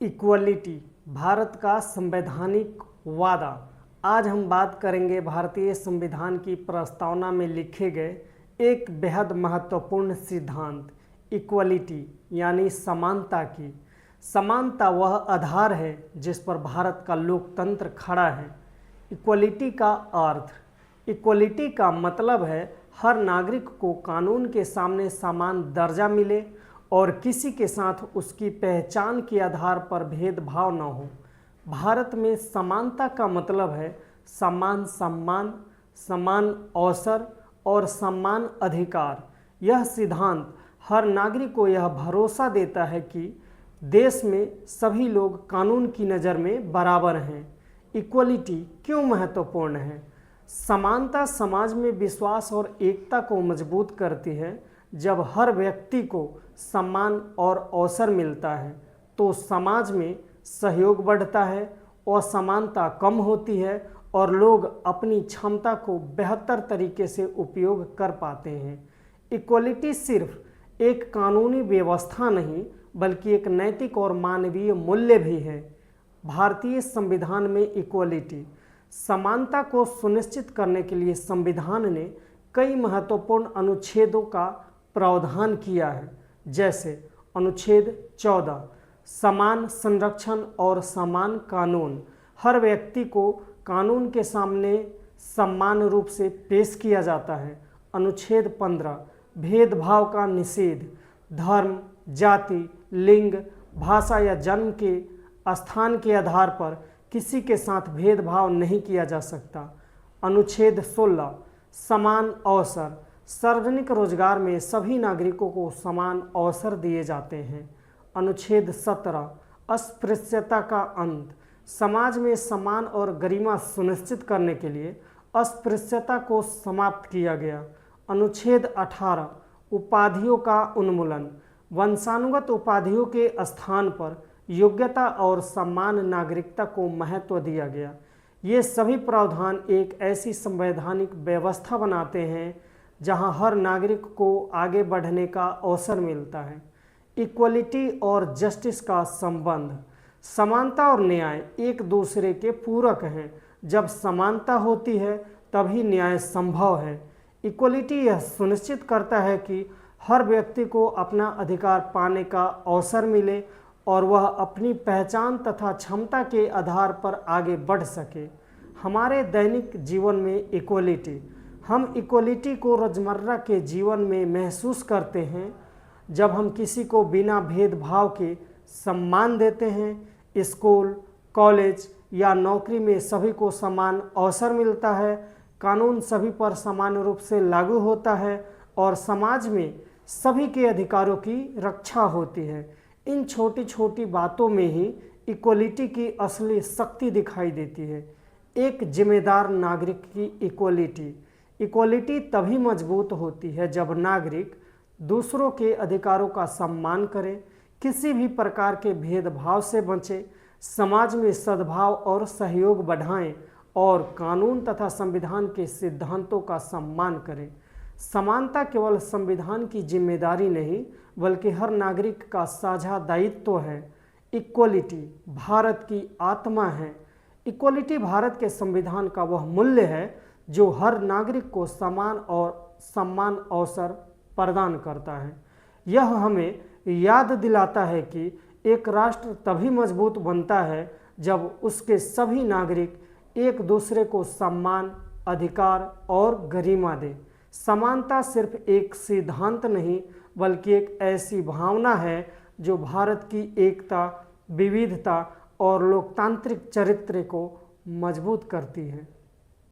Equality Bharat का संवैधानिक वादा। आज हम बात करेंगे भारतीय संविधान की प्रस्तावना में लिखे गए एक बेहद महत्वपूर्ण सिद्धांत इक्वलिटी यानी समानता की। समानता वह आधार है जिस पर भारत का लोकतंत्र खड़ा है। इक्वलिटी का अर्थ, इक्वलिटी का मतलब है हर नागरिक को कानून के सामने समान दर्जा मिले और किसी के साथ उसकी पहचान के आधार पर भेदभाव न हो। भारत में समानता का मतलब है समान सम्मान, समान अवसर और समान अधिकार। यह सिद्धांत हर नागरिक को यह भरोसा देता है कि देश में सभी लोग कानून की नज़र में बराबर हैं। इक्वलिटी क्यों महत्वपूर्ण है? समानता समाज में विश्वास और एकता को मजबूत करती है। जब हर व्यक्ति को सम्मान और अवसर मिलता है तो समाज में सहयोग बढ़ता है, असमानता कम होती है और लोग अपनी क्षमता को बेहतर तरीके से उपयोग कर पाते हैं। इक्वलिटी सिर्फ एक कानूनी व्यवस्था नहीं बल्कि एक नैतिक और मानवीय मूल्य भी है। भारतीय संविधान में इक्वलिटी समानता को सुनिश्चित करने के लिए संविधान ने कई महत्वपूर्ण अनुच्छेदों का प्रावधान किया है, जैसे अनुच्छेद 14 समान संरक्षण और समान कानून, हर व्यक्ति को कानून के सामने समान रूप से पेश किया जाता है। अनुच्छेद 15 भेदभाव का निषेध, धर्म, जाति, लिंग, भाषा या जन्म के स्थान के आधार पर किसी के साथ भेदभाव नहीं किया जा सकता। अनुच्छेद 16 समान अवसर, सार्वजनिक रोजगार में सभी नागरिकों को समान अवसर दिए जाते हैं। अनुच्छेद 17 अस्पृश्यता का अंत, समाज में समान और गरिमा सुनिश्चित करने के लिए अस्पृश्यता को समाप्त किया गया। अनुच्छेद 18 उपाधियों का उन्मूलन, वंशानुगत उपाधियों के स्थान पर योग्यता और समान नागरिकता को महत्व दिया गया। ये सभी प्रावधान एक ऐसी संवैधानिक व्यवस्था बनाते हैं जहां हर नागरिक को आगे बढ़ने का अवसर मिलता है। इक्वलिटी और जस्टिस का संबंध, समानता और न्याय एक दूसरे के पूरक हैं। जब समानता होती है तभी न्याय संभव है। इक्वलिटी यह सुनिश्चित करता है कि हर व्यक्ति को अपना अधिकार पाने का अवसर मिले और वह अपनी पहचान तथा क्षमता के आधार पर आगे बढ़ सके। हमारे दैनिक जीवन में इक्वलिटी, हम इक्वलिटी को रोज़मर्रा के जीवन में महसूस करते हैं जब हम किसी को बिना भेदभाव के सम्मान देते हैं। स्कूल, कॉलेज या नौकरी में सभी को समान अवसर मिलता है, कानून सभी पर समान रूप से लागू होता है और समाज में सभी के अधिकारों की रक्षा होती है। इन छोटी छोटी बातों में ही इक्वलिटी की असली शक्ति दिखाई देती है। एक जिम्मेदार नागरिक की इक्वलिटी, इक्वलिटी तभी मजबूत होती है जब नागरिक दूसरों के अधिकारों का सम्मान करें, किसी भी प्रकार के भेदभाव से बचें, समाज में सद्भाव और सहयोग बढ़ाएं और कानून तथा संविधान के सिद्धांतों का सम्मान करें। समानता केवल संविधान की जिम्मेदारी नहीं बल्कि हर नागरिक का साझा दायित्व है। इक्वलिटी भारत की आत्मा है। इक्वलिटी भारत के संविधान का वह मूल्य है जो हर नागरिक को समान और सम्मान अवसर प्रदान करता है। यह हमें याद दिलाता है कि एक राष्ट्र तभी मजबूत बनता है जब उसके सभी नागरिक एक दूसरे को सम्मान, अधिकार और गरिमा दें। समानता सिर्फ एक सिद्धांत नहीं बल्कि एक ऐसी भावना है जो भारत की एकता, विविधता और लोकतांत्रिक चरित्र को मजबूत करती है।